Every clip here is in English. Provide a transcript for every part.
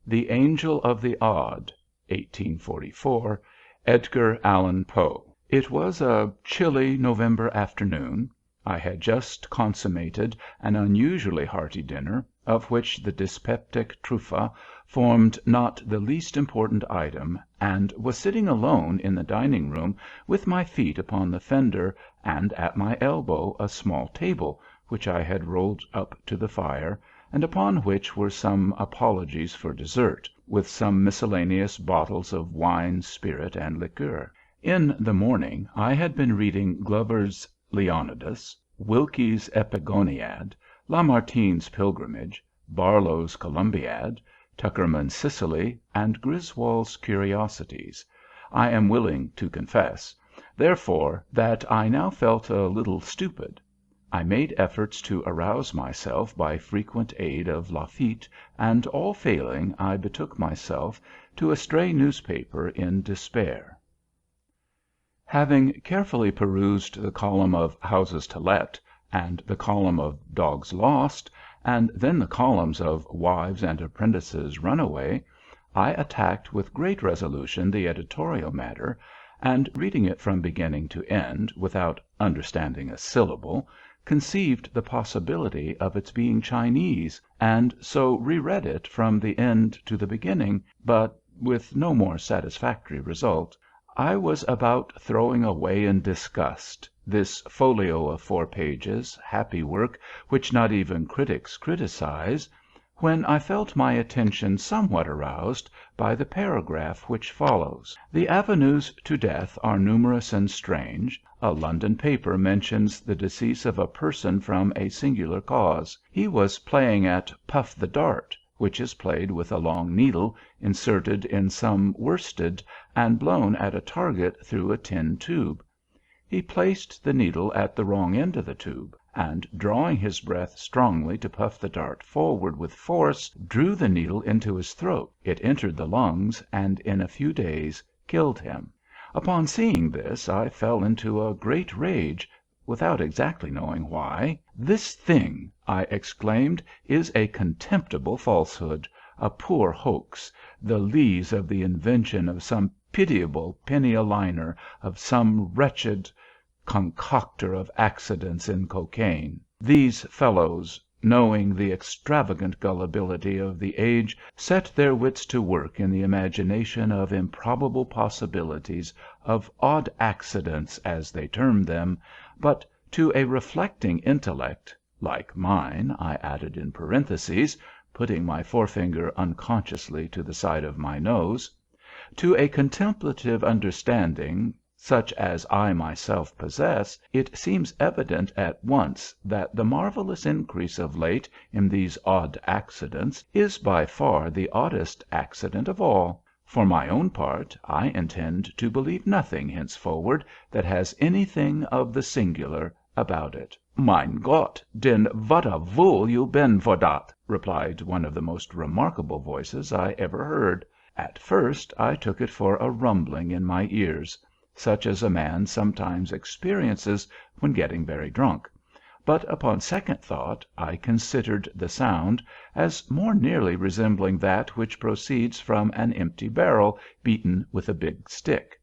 The Angel of the Odd, 1844, Edgar Allan Poe. It was a chilly November afternoon. I had just consummated an unusually hearty dinner, of which the dyspeptic truffa formed not the least important item, and was sitting alone in the dining room with my feet upon the fender and at my elbow a small table, which I had rolled up to the fire, and upon which were some apologies for dessert, with some miscellaneous bottles of wine, spirit, and liqueur. In the morning I had been reading Glover's Leonidas, Wilkie's Epigoniad, Lamartine's Pilgrimage, Barlow's Columbiad, Tuckerman's Sicily, and Griswold's Curiosities. I am willing to confess, therefore, that I now felt a little stupid. I made efforts to arouse myself by frequent aid of Lafitte, and all failing, I betook myself to a stray newspaper in despair. Having carefully perused the column of Houses to Let, and the column of Dogs Lost, and then the columns of Wives and Apprentices Runaway, I attacked with great resolution the editorial matter, and reading it from beginning to end, without understanding a syllable, conceived the possibility of its being Chinese, and so reread it from the end to the beginning, but with no more satisfactory result. I was about throwing away in disgust this folio of 4 pages, happy work which not even critics criticize, when I felt my attention somewhat aroused by the paragraph which follows. The avenues to death are numerous and strange. A London paper mentions the decease of a person from a singular cause. He was playing at Puff the Dart, which is played with a long needle inserted in some worsted and blown at a target through a tin tube. He placed the needle at the wrong end of the tube, and drawing his breath strongly to puff the dart forward with force, drew the needle into his throat. It entered the lungs, and in a few days killed him. Upon seeing this, I fell into a great rage, without exactly knowing why. "This thing," I exclaimed, "is a contemptible falsehood, a poor hoax, the lees of the invention of some pitiable penny a liner, of some wretched concocter of accidents in cocaine. These fellows, knowing the extravagant gullibility of the age, set their wits to work in the imagination of improbable possibilities, of odd accidents, as they term them, but to a reflecting intellect, like mine," I added in parentheses, putting my forefinger unconsciously to the side of my nose, "to a contemplative understanding, such as I myself possess, it seems evident at once that the marvellous increase of late in these odd accidents is by far the oddest accident of all. For my own part, I intend to believe nothing henceforward that has anything of the singular about it." "Mein Gott, den what a vool you been for dat!" replied one of the most remarkable voices I ever heard. At first I took it for a rumbling in my ears, such as a man sometimes experiences when getting very drunk, but upon second thought I considered the sound as more nearly resembling that which proceeds from an empty barrel beaten with a big stick.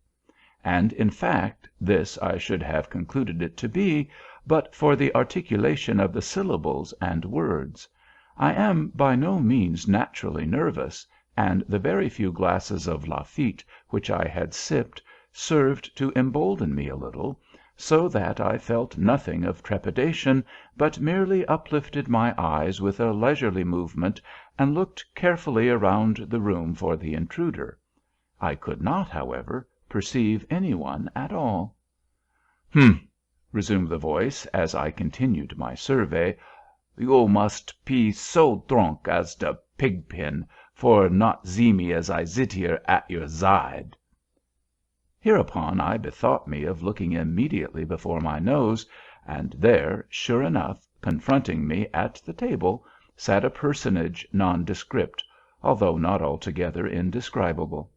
And in fact this I should have concluded it to be, but for the articulation of the syllables and words. I am by no means naturally nervous, and the very few glasses of Lafitte which I had sipped served to embolden me a little, so that I felt nothing of trepidation, but merely uplifted my eyes with a leisurely movement and looked carefully around the room for the intruder. I could not, however, perceive any one at all. "Humph!" resumed the voice, as I continued my survey. "You must pe so drunk as de pig pen for not see me as I zit here at your zide." Hereupon I bethought me of looking immediately before my nose, and there, sure enough, confronting me at the table, sat a personage nondescript, although not altogether indescribable.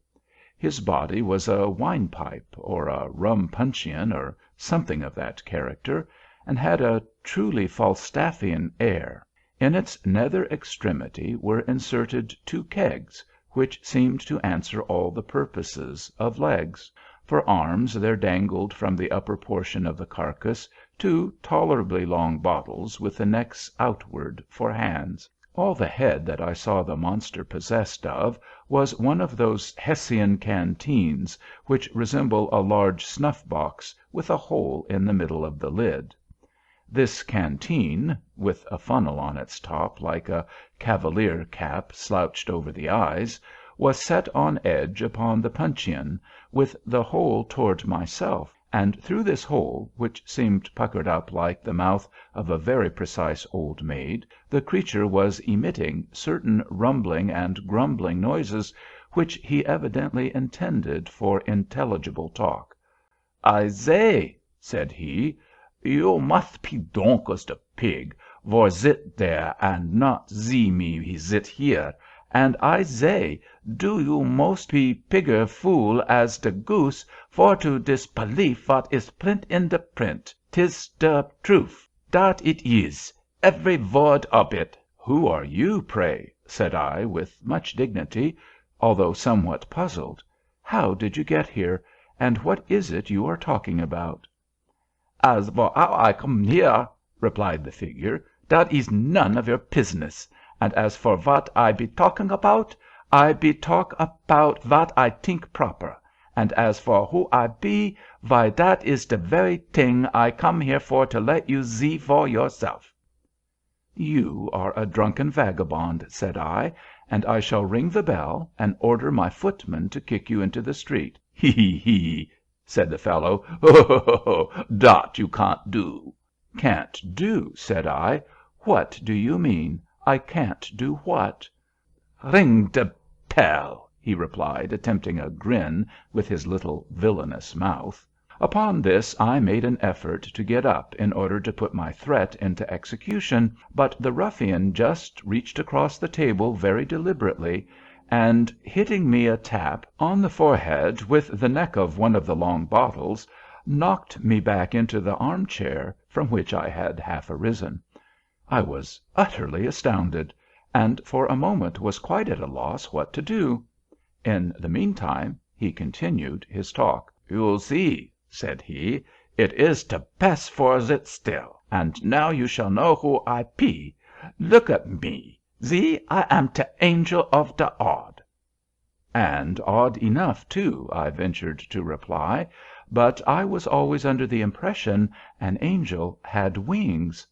His body was a wine pipe, or a rum puncheon, or something of that character, and had a truly Falstaffian air. In its nether extremity were inserted 2 kegs, which seemed to answer all the purposes of legs. For arms there dangled from the upper portion of the carcass 2 tolerably long bottles with the necks outward for hands. All the head that I saw the monster possessed of was one of those Hessian canteens which resemble a large snuff box with a hole in the middle of the lid. This canteen, with a funnel on its top like a cavalier cap slouched over the eyes, was set on edge upon the puncheon, with the hole toward myself, and through this hole, which seemed puckered up like the mouth of a very precise old maid, the creature was emitting certain rumbling and grumbling noises which he evidently intended for intelligible talk. "I say," said he, "you must be drunk as the pig, vor zit there and not zee me he zit here, and I say, do you most be pigger fool as de goose for to disbelief vat is print in de print. 'Tis de truth, dat it is, every vord of it." "Who are you, pray?" said I, with much dignity, although somewhat puzzled. "How did you get here, and what is it you are talking about?" "As for how I come here," replied the figure, "dat is none of your pizness. And as for vat I be talking about, I be talk about vat I think proper. And as for who I be, why dat is de very ting I come here for to let you zee for yourself." "You are a drunken vagabond," said I, "and I shall ring the bell and order my footman to kick you into the street." "He, he, he!" said the fellow. "Ho, ho, ho, ho! Dot you can't do." "Can't do!" said I. "What do you mean? I can't do what?" "Ring de pell," he replied, attempting a grin with his little villainous mouth. Upon this I made an effort to get up in order to put my threat into execution, but the ruffian just reached across the table very deliberately, and, hitting me a tap on the forehead with the neck of one of the long bottles, knocked me back into the arm-chair from which I had half arisen. I was utterly astounded, and for a moment was quite at a loss what to do. In the meantime he continued his talk. "You see," said he, "it is de best for zit still, and now you shall know who I be. Look at me. See, I am te angel of de odd." "And odd enough, too," I ventured to reply, "but I was always under the impression an angel had wings."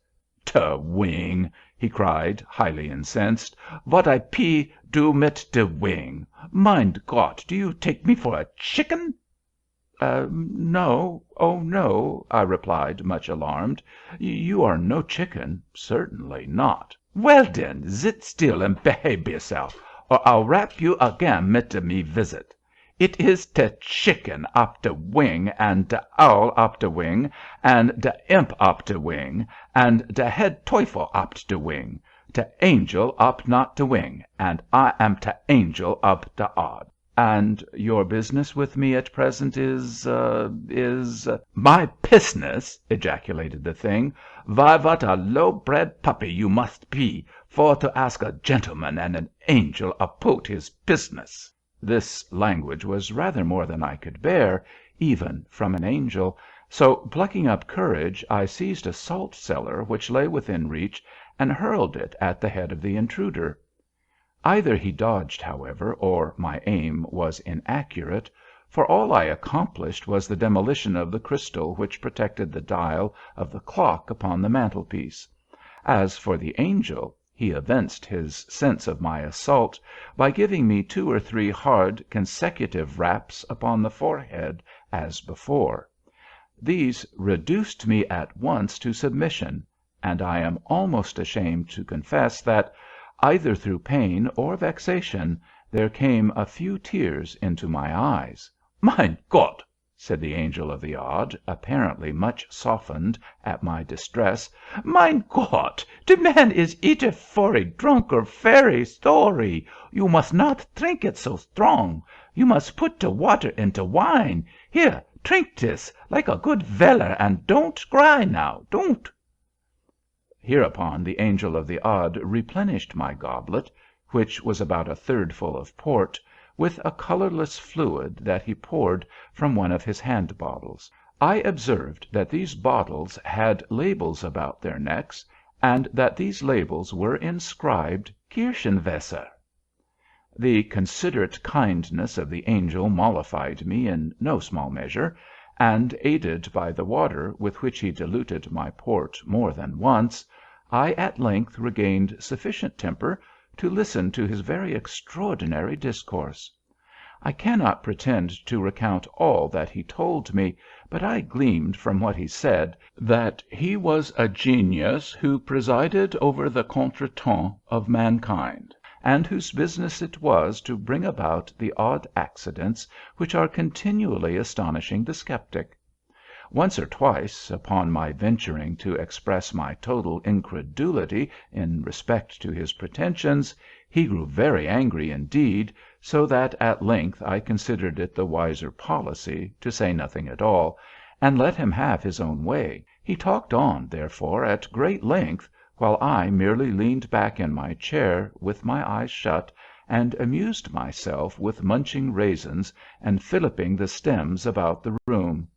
"De wing!" he cried, highly incensed. "What I pe do mit de wing? Mein Gott, do you take me for a chicken?" "No, oh, no," I replied, much alarmed. "You are no chicken, certainly not." "Well, den, zit still and behave yourself, or I'll rap you again mit me visit. It is te chicken op de wing, and de owl op de wing, and de imp op de wing, and de head teufel op de wing. Te angel op not de wing, and I am te angel op de odd." "And your business with me at present is—" "My business!" ejaculated the thing. "Vy, what a low-bred puppy you must be for to ask a gentleman and an angel apout his business." This language was rather more than I could bear, even from an angel, so plucking up courage I seized a salt cellar which lay within reach and hurled it at the head of the intruder. Either he dodged, however, or my aim was inaccurate, for all I accomplished was the demolition of the crystal which protected the dial of the clock upon the mantelpiece. As for the angel, he evinced his sense of my assault by giving me 2 or 3 hard consecutive raps upon the forehead as before. These reduced me at once to submission, and I am almost ashamed to confess that, either through pain or vexation, there came a few tears into my eyes. "Mein Gott!" said the angel of the odd, apparently much softened at my distress. "Mein Gott! De man is either very drunk or very sorry. You must not drink it so strong. You must put de water into wine. Here, drink dis, like a good veller, and don't cry now, don't." Hereupon the angel of the odd replenished my goblet, which was about a third full of port, with a colorless fluid that he poured from one of his hand bottles. I observed that these bottles had labels about their necks, and that these labels were inscribed Kirchenwasser. The considerate kindness of the angel mollified me in no small measure, and, aided by the water with which he diluted my port more than once, I at length regained sufficient temper to listen to his very extraordinary discourse. I cannot pretend to recount all that he told me, but I gleaned from what he said that he was a genius who presided over the contretemps of mankind, and whose business it was to bring about the odd accidents which are continually astonishing the skeptic. Once or twice, upon my venturing to express my total incredulity in respect to his pretensions, he grew very angry indeed, so that at length I considered it the wiser policy to say nothing at all, and let him have his own way. He talked on, therefore, at great length, while I merely leaned back in my chair with my eyes shut, and amused myself with munching raisins and filliping the stems about the room.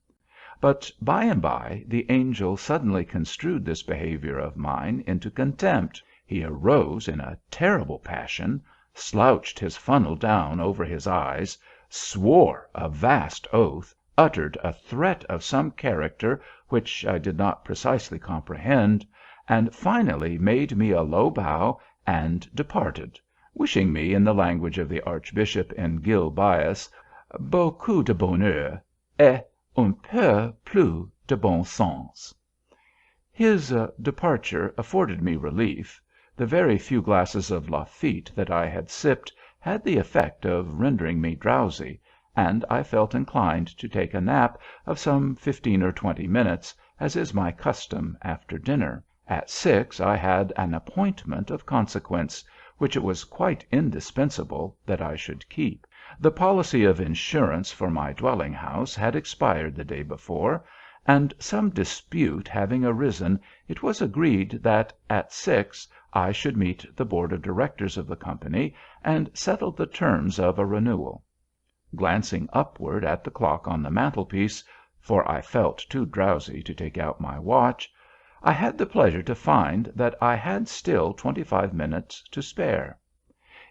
But by and by the angel suddenly construed this behavior of mine into contempt. He arose in a terrible passion, slouched his funnel down over his eyes, swore a vast oath, uttered a threat of some character which I did not precisely comprehend, and finally made me a low bow and departed, wishing me, in the language of the Archbishop in Gil Bias, beaucoup de bonheur, et un peu plus de bon sens. His departure afforded me relief. The very few glasses of Lafitte that I had sipped had the effect of rendering me drowsy, and I felt inclined to take a nap of some 15 or 20 minutes, as is my custom after dinner. At 6 I had an appointment of consequence, which it was quite indispensable that I should keep. The policy of insurance for my dwelling house had expired the day before, and some dispute having arisen, it was agreed that, at 6, I should meet the board of directors of the company and settle the terms of a renewal. Glancing upward at the clock on the mantelpiece, for I felt too drowsy to take out my watch, I had the pleasure to find that I had still 25 minutes to spare.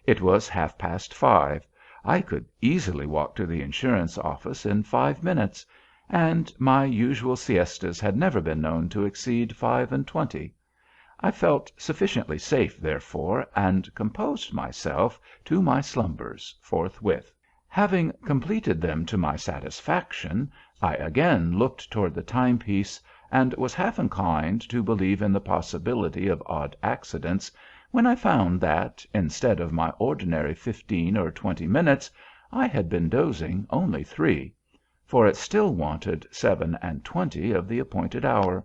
It was 5:30. I could easily walk to the insurance office in 5 minutes, and my usual siestas had never been known to exceed 25. I felt sufficiently safe, therefore, and composed myself to my slumbers forthwith. Having completed them to my satisfaction, I again looked toward the timepiece, and was half inclined to believe in the possibility of odd accidents, when I found that, instead of my ordinary 15 or 20 minutes, I had been dozing only 3, for it still wanted 7:20 of the appointed hour.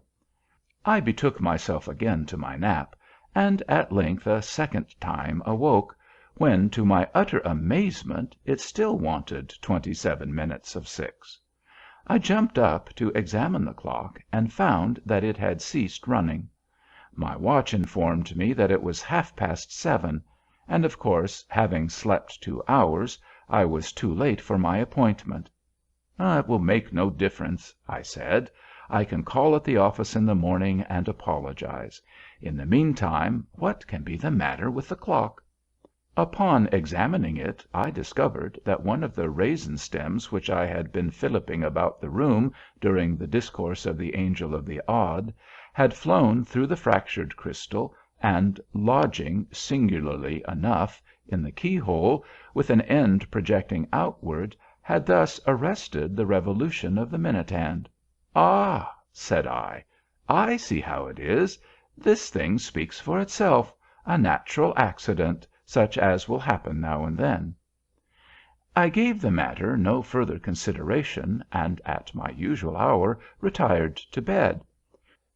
I betook myself again to my nap, and at length a second time awoke, when, to my utter amazement, it still wanted 27 minutes of 6. I jumped up to examine the clock, and found that it had ceased running. My watch informed me that it was 7:30, and, of course, having slept 2 hours, I was too late for my appointment. "It will make no difference," I said. "I can call at the office in the morning and apologize. In the meantime, what can be the matter with the clock?" Upon examining it, I discovered that one of the raisin stems which I had been filliping about the room during the discourse of the Angel of the Odd had flown through the fractured crystal, and lodging, singularly enough, in the keyhole, with an end projecting outward, had thus arrested the revolution of the minute hand. "Ah!" said I see how it is. This thing speaks for itself, a natural accident, such as will happen now and then." I gave the matter no further consideration, and at my usual hour retired to bed.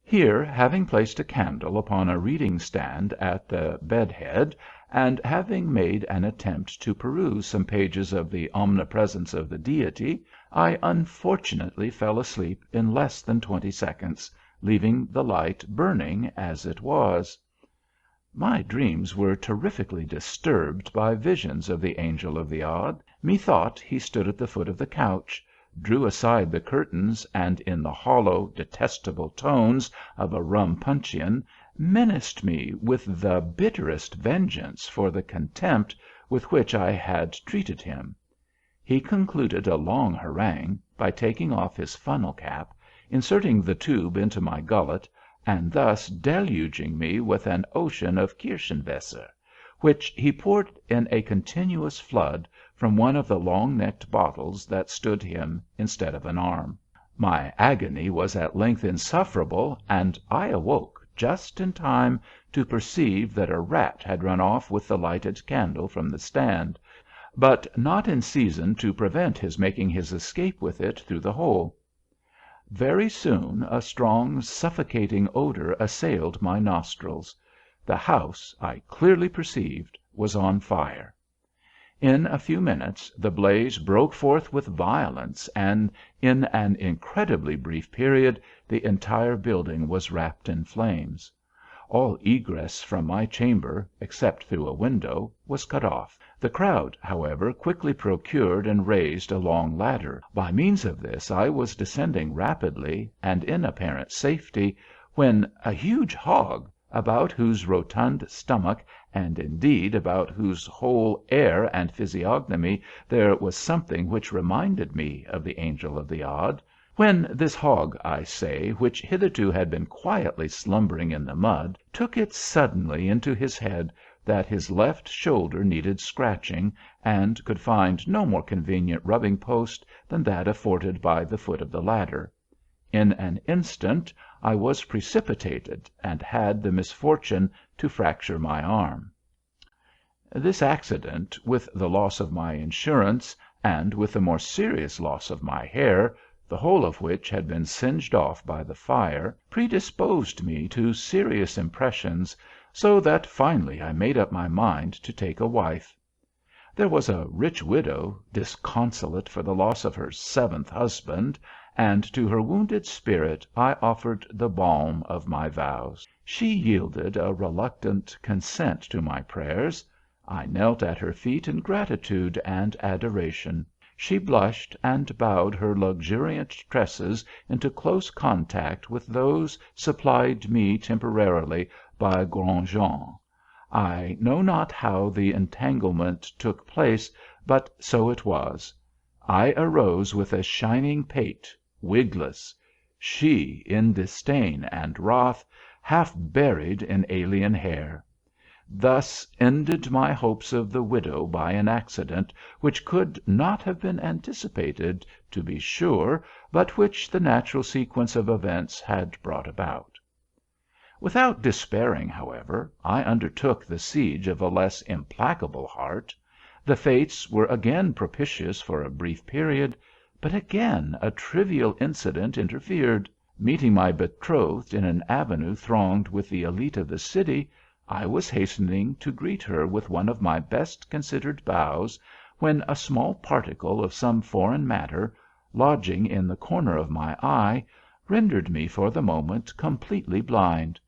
Here, having placed a candle upon a reading stand at the bed head, and having made an attempt to peruse some pages of the Omnipresence of the Deity, I unfortunately fell asleep in less than 20 seconds, leaving the light burning as it was. My dreams were terrifically disturbed by visions of the Angel of the Odd. Methought he stood at the foot of the couch, drew aside the curtains, and in the hollow, detestable tones of a rum puncheon, menaced me with the bitterest vengeance for the contempt with which I had treated him. He concluded a long harangue by taking off his funnel cap, inserting the tube into my gullet, and thus deluging me with an ocean of Kirschenwasser, which he poured in a continuous flood from one of the long-necked bottles that stood him instead of an arm. My agony was at length insufferable, and I awoke just in time to perceive that a rat had run off with the lighted candle from the stand, but not in season to prevent his making his escape with it through the hole. Very soon a strong, suffocating odour assailed my nostrils. The house, I clearly perceived, was on fire. In a few minutes the blaze broke forth with violence, and in an incredibly brief period the entire building was wrapped in flames. All egress from my chamber, except through a window, was cut off. The crowd, however, quickly procured and raised a long ladder. By means of this I was descending rapidly, and in apparent safety, when a huge hog, about whose rotund stomach, and indeed about whose whole air and physiognomy, there was something which reminded me of the Angel of the Odd, when this hog, I say, which hitherto had been quietly slumbering in the mud, took it suddenly into his head that his left shoulder needed scratching, and could find no more convenient rubbing post than that afforded by the foot of the ladder. In an instant I was precipitated, and had the misfortune to fracture my arm. This accident, with the loss of my insurance, and with the more serious loss of my hair, the whole of which had been singed off by the fire, predisposed me to serious impressions, so that finally I made up my mind to take a wife. There was a rich widow, disconsolate for the loss of her 7th husband, and to her wounded spirit I offered the balm of my vows. She yielded a reluctant consent to my prayers. I knelt at her feet in gratitude and adoration. She blushed and bowed her luxuriant tresses into close contact with those supplied me temporarily by Grandjean. I know not how the entanglement took place, but so it was. I arose with a shining pate, wigless; she in disdain and wrath, half buried in alien hair. Thus ended my hopes of the widow by an accident which could not have been anticipated, to be sure, but which the natural sequence of events had brought about. Without despairing, however, I undertook the siege of a less implacable heart. The fates were again propitious for a brief period, but again a trivial incident interfered. Meeting my betrothed in an avenue thronged with the elite of the city, I was hastening to greet her with one of my best considered bows, when a small particle of some foreign matter, lodging in the corner of my eye, rendered me for the moment completely blind.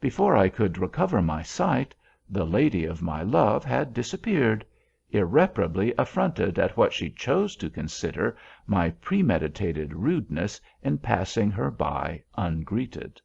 Before I could recover my sight, the lady of my love had disappeared, irreparably affronted at what she chose to consider my premeditated rudeness in passing her by ungreeted.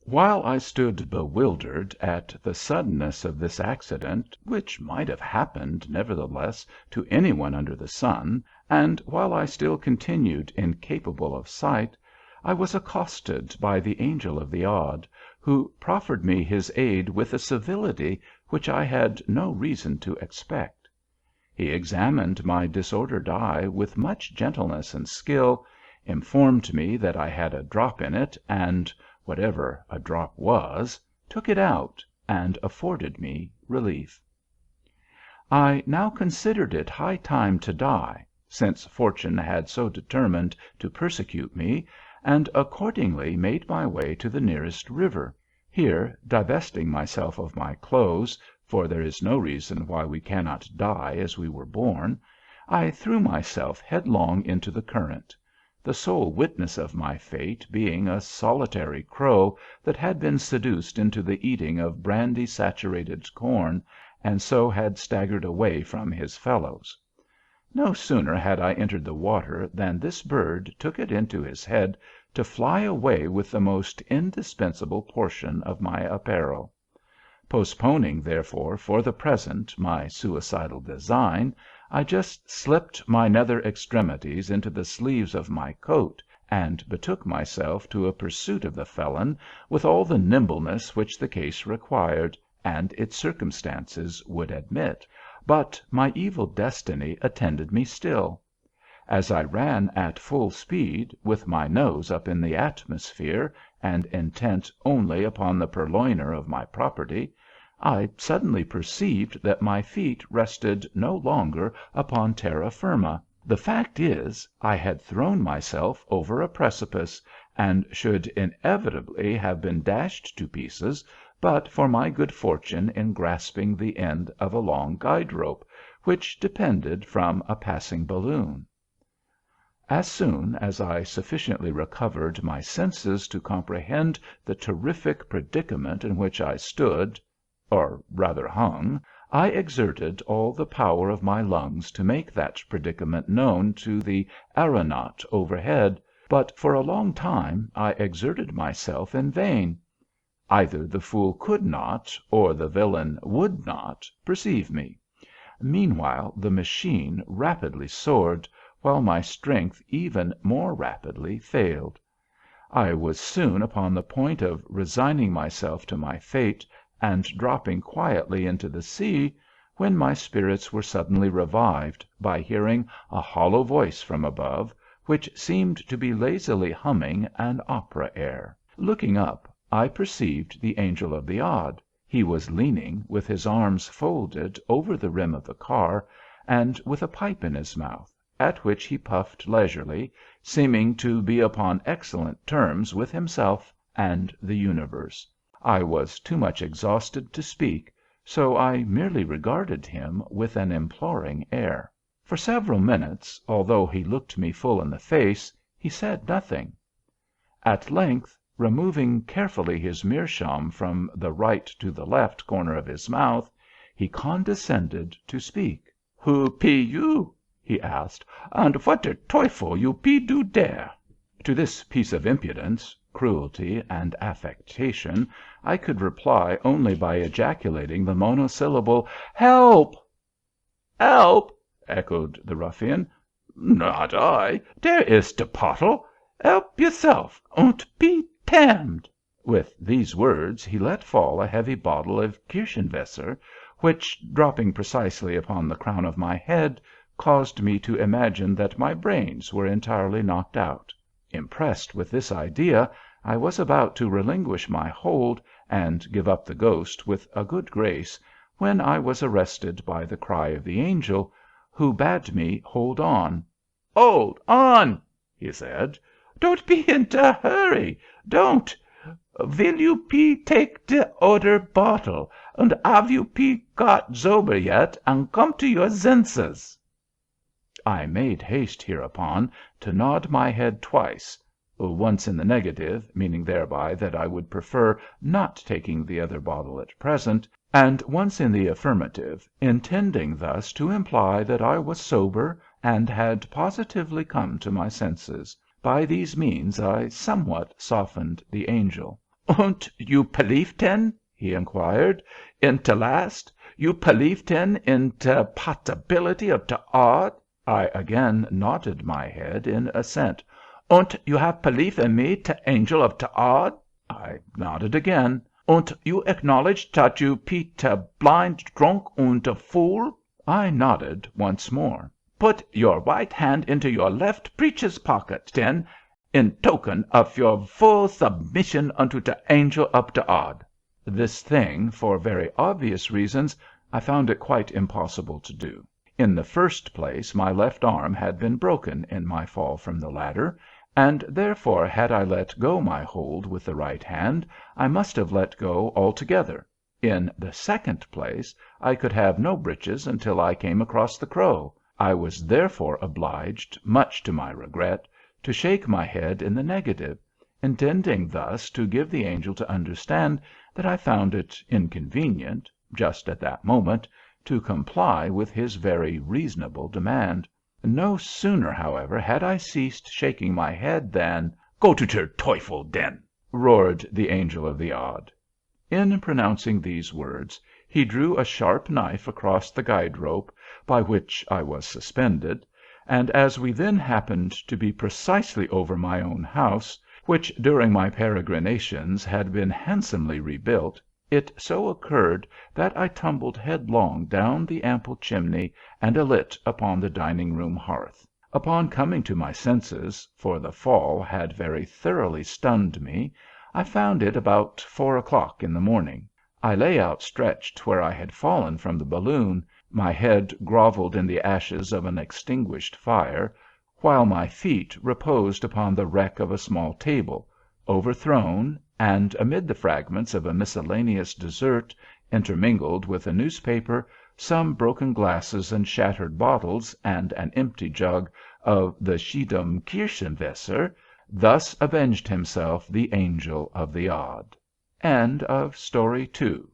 While I stood bewildered at the suddenness of this accident, which might have happened, nevertheless, to any one under the sun, and while I still continued incapable of sight, I was accosted by the Angel of the Odd, who proffered me his aid with a civility which I had no reason to expect. He examined my disordered eye with much gentleness and skill, informed me that I had a drop in it, and whatever a drop was, took it out, and afforded me relief. I now considered it high time to die, since fortune had so determined to persecute me, and accordingly made my way to the nearest river. Here, divesting myself of my clothes, for there is no reason why we cannot die as we were born, I threw myself headlong into the current. the sole witness of my fate being a solitary crow that had been seduced into the eating of brandy-saturated corn, and so had staggered away from his fellows. No sooner had I entered the water than this bird took it into his head to fly away with the most indispensable portion of my apparel. Postponing, therefore, for the present my suicidal design, I just slipped my nether extremities into the sleeves of my coat, and betook myself to a pursuit of the felon with all the nimbleness which the case required, and its circumstances would admit. But my evil destiny attended me still. As I ran at full speed, with my nose up in the atmosphere, and intent only upon the purloiner of my property, I suddenly perceived that my feet rested no longer upon terra firma. The fact is, I had thrown myself over a precipice, and should inevitably have been dashed to pieces but for my good fortune in grasping the end of a long guide rope, which depended from a passing balloon. As soon as I sufficiently recovered my senses to comprehend the terrific predicament in which I stood, or rather hung, I exerted all the power of my lungs to make that predicament known to the aeronaut overhead, but for a long time I exerted myself in vain. Either the fool could not, or the villain would not, perceive me. Meanwhile the machine rapidly soared, while my strength even more rapidly failed. I was soon upon the point of resigning myself to my fate, and dropping quietly into the sea, when my spirits were suddenly revived by hearing a hollow voice from above, which seemed to be lazily humming an opera air. Looking up, I perceived the Angel of the Odd. He was leaning, with his arms folded, over the rim of the car, and with a pipe in his mouth, at which he puffed leisurely, seeming to be upon excellent terms with himself and the universe. I was too much exhausted to speak, so I merely regarded him with an imploring air. For several minutes, although he looked me full in the face, he said nothing. At length, removing carefully his meerschaum from the right to the left corner of his mouth, he condescended to speak. "Who pe you?" he asked, "and what der Teufel you pe do dere?" To this piece of impudence, cruelty, and affectation, I could reply only by ejaculating the monosyllable, "Help!" "Help!" echoed the ruffian. "Not I. Der is de pottle. Help yourself, und be damned." With these words he let fall a heavy bottle of Kirschenwasser, which, dropping precisely upon the crown of my head, caused me to imagine that my brains were entirely knocked out. Impressed with this idea, I was about to relinquish my hold, and give up the ghost with a good grace, when I was arrested by the cry of the angel, who bade me hold on. "Hold on!" he said. "Don't be in de hurry. Don't. Will you pe take de oder bottle, und have you pe got sober yet, and come to your senses?" I made haste hereupon to nod my head twice, once in the negative, meaning thereby that I would prefer not taking the other bottle at present, and once in the affirmative, intending thus to imply that I was sober and had positively come to my senses. By these means I somewhat softened the angel. "Und you pelief ten?" he inquired, "in te last? You pelief ten in te possibility of te odd?" I again nodded my head in assent. "Und you have pelief in me, te angel of te odd?" I nodded again. "Und you acknowledge dat you pe te blind drunk und te fool?" I nodded once more. "Put your right hand into your left breeches pocket, ten, in token of your full submission unto te angel of te odd." This thing, for very obvious reasons, I found it quite impossible to do. In the first place, my left arm had been broken in my fall from the ladder, and therefore had I let go my hold with the right hand, I must have let go altogether. In the second place, I could have no breeches until I came across the crow. I was therefore obliged, much to my regret, to shake my head in the negative, intending thus to give the angel to understand that I found it inconvenient, just at that moment, to comply with his very reasonable demand. No sooner, however, had I ceased shaking my head than "Go to der Teufel, den!" roared the Angel of the Odd. In pronouncing these words, he drew a sharp knife across the guide rope by which I was suspended, and as we then happened to be precisely over my own house, which during my peregrinations had been handsomely rebuilt, it so occurred that I tumbled headlong down the ample chimney and alit upon the dining room hearth. Upon coming to my senses, for the fall had very thoroughly stunned me, I found it about 4 o'clock in the morning. I lay outstretched where I had fallen from the balloon, my head grovelled in the ashes of an extinguished fire, while my feet reposed upon the wreck of a small table, overthrown, and amid the fragments of a miscellaneous dessert, intermingled with a newspaper, some broken glasses and shattered bottles, and an empty jug of the Schiedam Kirschenwasser. Thus avenged himself the Angel of the Odd. Story 2.